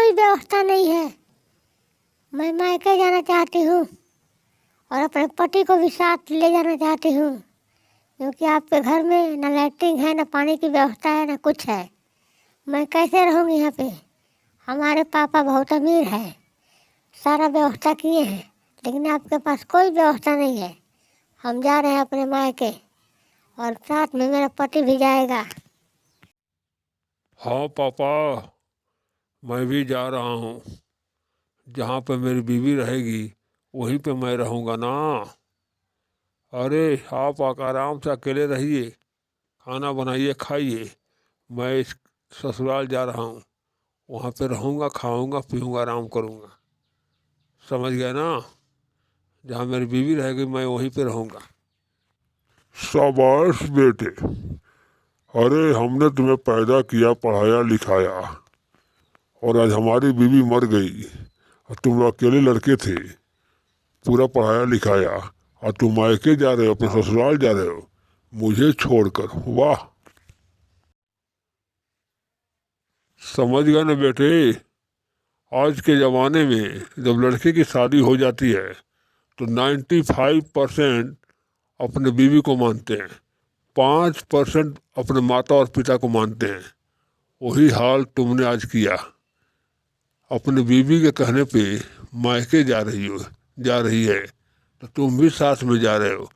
कोई व्यवस्था नहीं है। मैं मायके जाना चाहती हूँ और अपने पति को भी साथ ले जाना चाहती हूँ, क्योंकि आपके घर में न लैट्रिन है, न पानी की व्यवस्था है, न कुछ है। मैं कैसे रहूँगी यहाँ पे? हमारे पापा बहुत अमीर है, सारा व्यवस्था किए हैं, लेकिन आपके पास कोई व्यवस्था नहीं है। हम जा रहे हैं अपने मायके और साथ में मेरा पति भी जाएगा। हाँ पापा, मैं भी जा रहा हूँ। जहाँ पे मेरी बीवी रहेगी वहीं पे मैं रहूँगा ना। अरे आप आराम से अकेले रहिए, खाना बनाइए खाइए। मैं इस ससुराल जा रहा हूँ, वहाँ पे रहूँगा, खाऊँगा पीऊँगा, आराम करूँगा। समझ गए ना? जहाँ मेरी बीवी रहेगी मैं वहीं पे रहूँगा। शाबाश बेटे। अरे हमने तुम्हें पैदा किया, पढ़ाया लिखाया, और आज हमारी बीवी मर गई और तुम लोग अकेले लड़के थे, पूरा पढ़ाया लिखाया, और तुम मायके जा रहे हो, अपने ससुराल जा रहे हो मुझे छोड़कर। वाह। समझ गए ना बेटे? आज के ज़माने में जब लड़के की शादी हो जाती है तो 95% अपने बीवी को मानते हैं, 5% अपने माता और पिता को मानते हैं। वही हाल तुमने आज किया। अपने बीवी के कहने पे मायके जा रही है, तो तुम भी साथ में जा रहे हो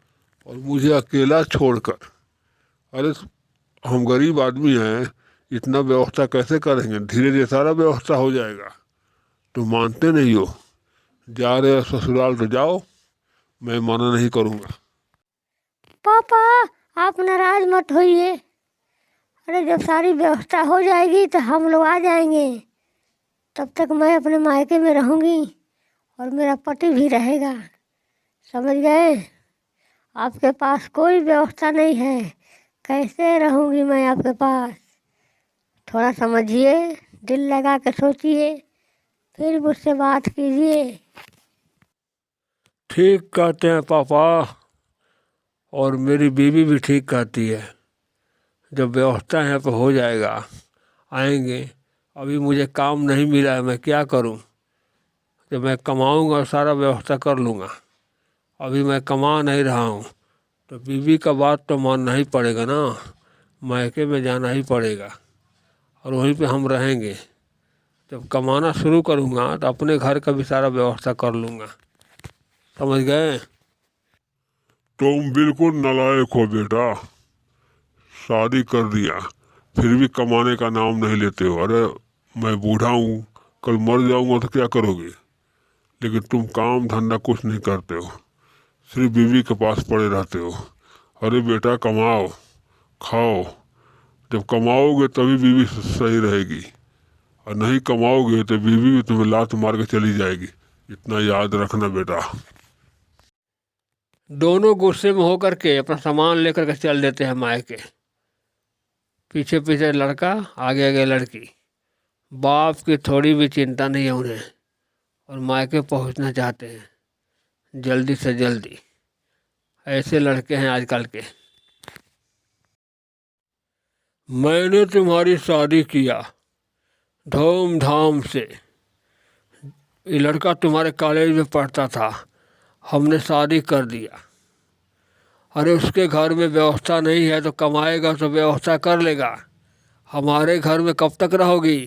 और मुझे अकेला छोड़कर। अरे हम गरीब आदमी हैं, इतना व्यवस्था कैसे करेंगे? धीरे धीरे सारा व्यवस्था हो जाएगा। तुम मानते नहीं हो। जा रहे हो ससुराल तो जाओ, मैं मना नहीं करूँगा। पापा आप नाराज मत होइए। अरे जब सारी व्यवस्था हो जाएगी तो हम लोग आ जाएंगे। तब तक मैं अपने मायके में रहूँगी और मेरा पति भी रहेगा। समझ गए? आपके पास कोई व्यवस्था नहीं है, कैसे रहूँगी मैं आपके पास? थोड़ा समझिए, दिल लगा के सोचिए, फिर मुझसे बात कीजिए। ठीक कहते हैं पापा, और मेरी बीवी भी ठीक कहती है। जब व्यवस्था यहाँ पे हो जाएगा आएंगे। अभी मुझे काम नहीं मिला है, मैं क्या करूँ? जब मैं कमाऊँगा सारा व्यवस्था कर लूँगा। अभी मैं कमा नहीं रहा हूँ तो बीवी का बात तो मानना ही पड़ेगा ना। मायके में जाना ही पड़ेगा और वहीं पे हम रहेंगे। जब कमाना शुरू करूँगा तो अपने घर का भी सारा व्यवस्था कर लूँगा। समझ गए? तुम बिल्कुल नालायक हो बेटा। शादी कर दिया फिर भी कमाने का नाम नहीं लेते हो। अरे मैं बूढ़ा हूँ, कल मर जाऊँगा तो क्या करोगे? लेकिन तुम काम धंधा कुछ नहीं करते हो, सिर्फ बीवी के पास पड़े रहते हो। अरे बेटा कमाओ खाओ। जब कमाओगे तभी बीवी सही रहेगी, और नहीं कमाओगे तो बीवी भी तुम्हें लात मार के चली जाएगी। इतना याद रखना बेटा। दोनों गुस्से में होकर के अपना सामान लेकर के चल देते हैं मायके। पीछे पीछे लड़का, आगे आगे लड़की। बाप की थोड़ी भी चिंता नहीं है उन्हें, और मायके पहुंचना चाहते हैं जल्दी से जल्दी। ऐसे लड़के हैं आजकल के। मैंने तुम्हारी शादी किया धूमधाम से। ये लड़का तुम्हारे कॉलेज में पढ़ता था, हमने शादी कर दिया। अरे उसके घर में व्यवस्था नहीं है तो कमाएगा तो व्यवस्था कर लेगा। हमारे घर में कब तक रहोगी?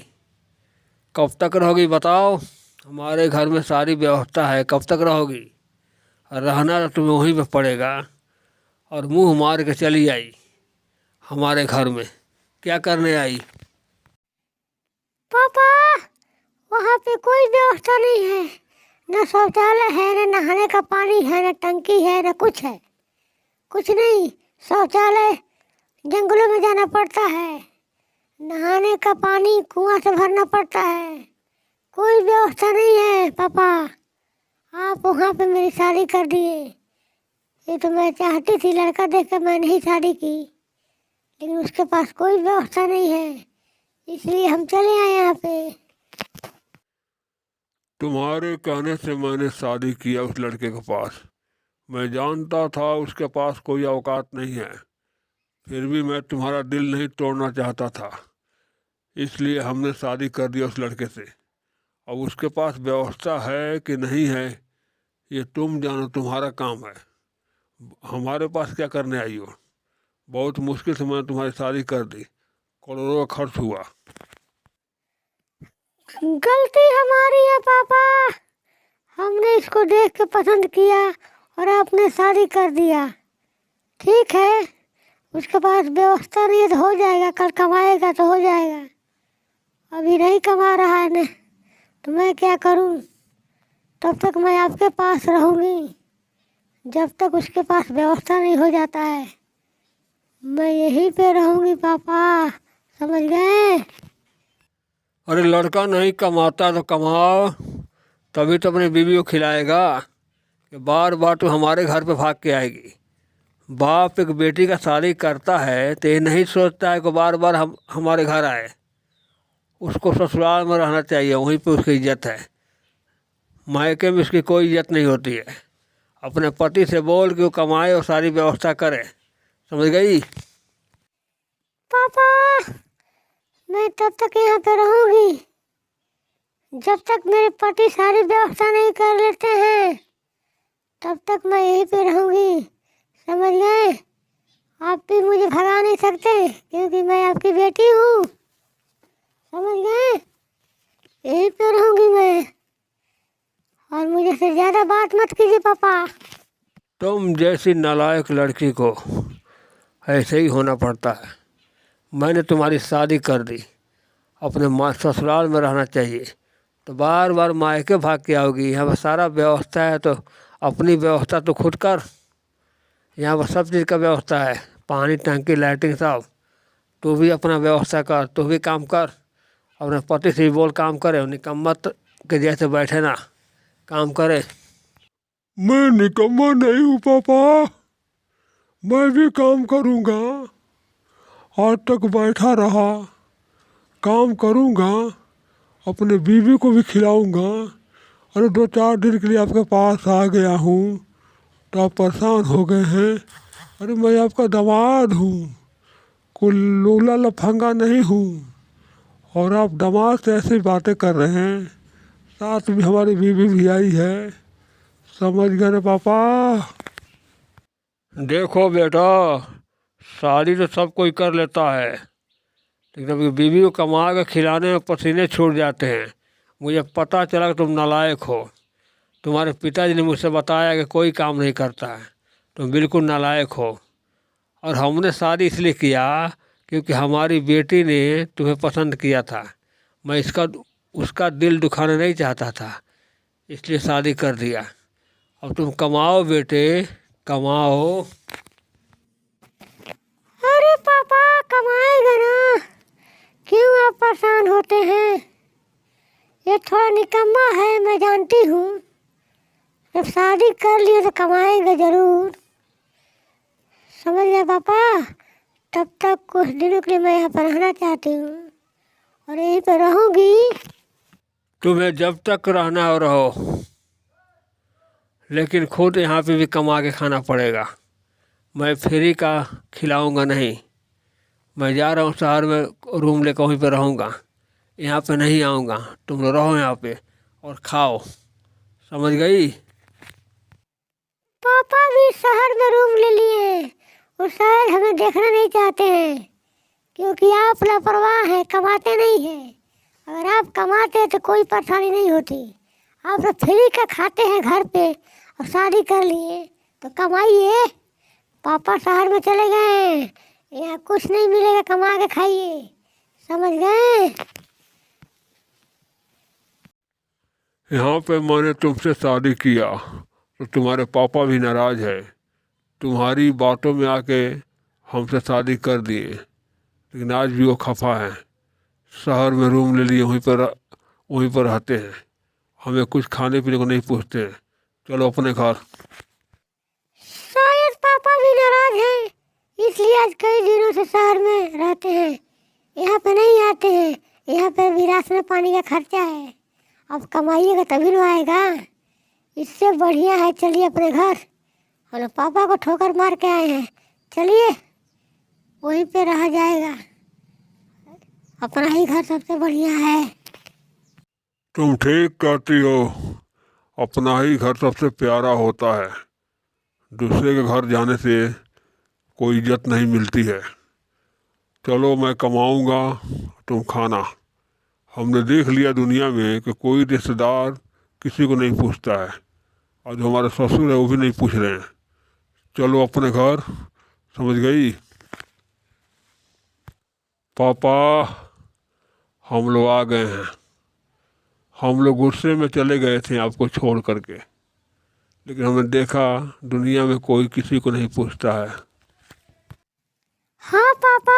कब तक रहोगी बताओ? हमारे घर में सारी व्यवस्था है, कब तक रहोगी? रहना तो तुम्हें वहीं पे पड़ेगा। और मुंह मार के चली आई हमारे घर में, क्या करने आई? पापा वहाँ पे कोई व्यवस्था नहीं है, न शौचालय है, न नहाने का पानी है, न टंकी है, न कुछ है। कुछ नहीं। शौचालय जंगलों में जाना पड़ता है, नहाने का पानी कुआं से भरना पड़ता है। कोई व्यवस्था नहीं है पापा। आप वहाँ पे मेरी शादी कर दिए। ये तो मैं चाहती थी, लड़का देख कर मैंने ही शादी की, लेकिन उसके पास कोई व्यवस्था नहीं है, इसलिए हम चले आए यहाँ पे। तुम्हारे कहने से मैंने शादी किया उस लड़के के पास। मैं जानता था उसके पास कोई औकात नहीं है, फिर भी मैं तुम्हारा दिल नहीं तोड़ना चाहता था, इसलिए हमने शादी कर दिया उस लड़के से। अब उसके पास व्यवस्था है कि नहीं है ये तुम जानो, तुम्हारा काम है। हमारे पास क्या करने आई हो? बहुत मुश्किल से मैंने तुम्हारी शादी कर दी, करोड़ों का खर्च हुआ। गलती हमारी है पापा, हमने इसको देख के पसंद किया और आपने शादी कर दिया। ठीक है, उसके पास व्यवस्था नहीं है तो हो जाएगा, कल कमाएगा तो हो जाएगा। अभी नहीं कमा रहा है न, तो मैं क्या करूं? तब तक मैं आपके पास रहूंगी जब तक उसके पास व्यवस्था नहीं हो जाता है। मैं यहीं पे रहूंगी पापा, समझ गए? अरे लड़का नहीं कमाता तो कमाओ, तभी तो अपनी बीवी को खिलाएगा। कि बार बार तो हमारे घर पे भाग के आएगी। बाप एक बेटी का शादी करता है तो ये नहीं सोचता है कि बार बार हम हमारे घर आए। उसको ससुराल में रहना चाहिए, वहीं पे उसकी इज्जत है। मायके में उसकी कोई इज्जत नहीं होती है। अपने पति से बोल कि वो कमाए और सारी व्यवस्था करे, समझ गई? पापा मैं तब तक यहाँ पे रहूंगी जब तक मेरे पति सारी व्यवस्था नहीं कर लेते हैं, तब तक मैं यहीं पे रहूंगी, समझ गए? आप भी मुझे भगा नहीं सकते क्योंकि मैं आपकी बेटी हूँ, समझ गए? यहीं पे रहूंगी मैं, और मुझे से ज़्यादा बात मत कीजिए पापा। तुम जैसी नालायक लड़की को ऐसे ही होना पड़ता है। मैंने तुम्हारी शादी कर दी, अपने माँ ससुराल में रहना चाहिए तो बार बार मायके भाग के आओगी। यहाँ पर सारा व्यवस्था है तो अपनी व्यवस्था तो खुद कर। यहाँ पर सब चीज़ का व्यवस्था है, पानी टंकी लाइटिंग सब। तू भी अपना व्यवस्था कर, तू भी काम कर। अपने पति से भी बोल काम करे, निकम्मत के जैसे बैठे ना, काम करे। मैं निकम्मा नहीं हूँ पापा, मैं भी काम करूँगा। आज तक बैठा रहा, काम करूँगा, अपने बीवी को भी खिलाऊँगा। अरे 2-4 दिन के लिए आपके पास आ गया हूँ तो आप परेशान हो गए हैं। अरे मैं आपका दामाद हूँ, कोई लोला लफंगा नहीं हूँ। और आप दामाद से ऐसी बातें कर रहे हैं, साथ में हमारी बीवी भी आई है, समझ गए ना पापा? देखो बेटा, शादी तो सब कोई कर लेता है, लेकिन अभी बीवी को कमा के खिलाने में पसीने छूट जाते हैं। मुझे पता चला कि तुम नालायक हो। तुम्हारे पिताजी ने मुझसे बताया कि कोई काम नहीं करता है, तुम बिल्कुल नालायक हो। और हमने शादी इसलिए किया क्योंकि हमारी बेटी ने तुम्हें पसंद किया था। मैं उसका दिल दुखाना नहीं चाहता था, इसलिए शादी कर दिया। अब तुम कमाओ बेटे, कमाओ। अरे पापा कमाएगा ना, क्यों आप परेशान होते हैं? ये थोड़ा निकम्मा है, मैं जानती हूँ। जब शादी कर लिए तो कमाएगा जरूर, समझ गए पापा? तब तक कुछ दिनों के लिए मैं यहाँ पर रहना चाहती हूँ और यहीं पर रहूँगी। तुम्हें जब तक रहना हो रहो, लेकिन खुद यहाँ पे भी कमा के खाना पड़ेगा। मैं फ्री का खिलाऊंगा नहीं। मैं जा रहा हूँ शहर में, रूम लेकर वहीं पे रहूँगा, यहाँ पे नहीं आऊँगा। तुम लोग रहो यहाँ पे और खाओ, समझ गई? पापा भी शहर में रूम ले लिए हैं और शायद हमें देखना नहीं चाहते हैं क्योंकि आप लापरवाह हैं, कमाते नहीं हैं। अगर आप कमाते तो कोई परेशानी नहीं होती। आप तो फ्री का खाते हैं घर पे और शादी कर लिए तो कमाइए। पापा शहर में चले गए, यहाँ कुछ नहीं मिलेगा, कमा के खाइए, समझ गए? यहाँ पे मैंने तुमसे शादी किया तो तुम्हारे पापा भी नाराज़ है, तुम्हारी बातों में आके हमसे शादी कर दिए, लेकिन आज भी वो खफा है। शहर में रूम ले लिए, वहीं पर रहते हैं, हमें कुछ खाने पीने को नहीं पूछते हैं। चलो अपने घर। शायद पापा भी नाराज हैं, इसलिए आज कई दिनों से शहर में रहते हैं, यहाँ पे नहीं आते हैं। यहाँ पे भी राशन पानी का खर्चा है, अब कमाइएगा तभी ना आएगा। इससे बढ़िया है चलिए अपने घर, और पापा को ठोकर मार के आए हैं, चलिए वहीं पे रहा जाएगा। अपना ही घर सबसे बढ़िया है। तुम ठीक कहती हो, अपना ही घर सबसे प्यारा होता है। दूसरे के घर जाने से कोई इज्जत नहीं मिलती है। चलो मैं कमाऊंगा, तुम खाना। हमने देख लिया दुनिया में कि कोई रिश्तेदार किसी को नहीं पूछता है, और जो हमारे ससुर है वो भी नहीं पूछ रहे हैं। चलो अपने घर, समझ गई? पापा, हम लोग आ गए हैं। हम लोग गुस्से में चले गए थे आपको छोड़ करके, लेकिन हमने देखा दुनिया में कोई किसी को नहीं पूछता है। हाँ पापा,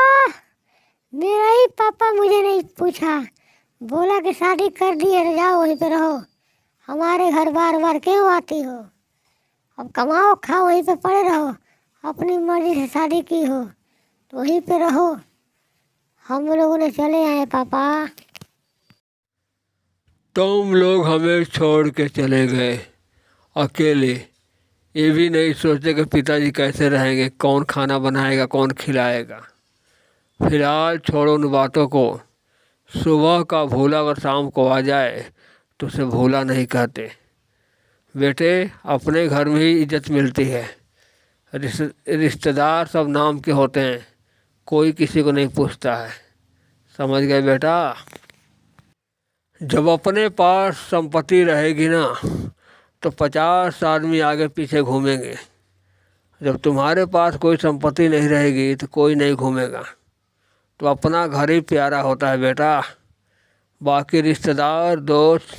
मेरा ही पापा मुझे नहीं पूछा, बोला कि शादी कर दी है, जाओ वहीं पे रहो, हमारे घर बार बार क्यों आती हो? अब कमाओ खाओ, वहीं पे पड़े रहो, अपनी मर्जी से शादी की हो तो वहीं पे रहो। हम लोगों ने चले आए पापा। तुम लोग हमें छोड़ के चले गए अकेले, ये भी नहीं सोचते कि पिताजी कैसे रहेंगे, कौन खाना बनाएगा, कौन खिलाएगा। फिलहाल छोड़ो उन बातों को। सुबह का भूला अगर शाम को आ जाए तो उसे भूला नहीं कहते। बेटे, अपने घर में ही इज्जत मिलती है। रिश्तेदार सब नाम के होते हैं, कोई किसी को नहीं पूछता है। समझ गए बेटा? जब अपने पास संपत्ति रहेगी ना तो 50 आदमी आगे पीछे घूमेंगे। जब तुम्हारे पास कोई संपत्ति नहीं रहेगी तो कोई नहीं घूमेगा। तो अपना घर ही प्यारा होता है बेटा। बाकी रिश्तेदार दोस्त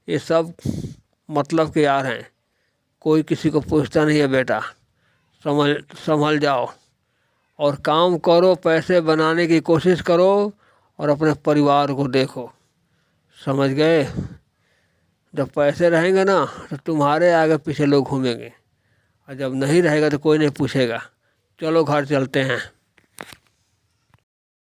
ये सब मतलब के यार हैं, कोई किसी को पूछता नहीं है बेटा। संभल जाओ और काम करो, पैसे बनाने की कोशिश करो और अपने परिवार को देखो। समझ गए? जब पैसे रहेंगे ना तो तुम्हारे आगे पीछे लोग घूमेंगे, और जब नहीं रहेगा तो कोई नहीं पूछेगा। चलो घर चलते हैं।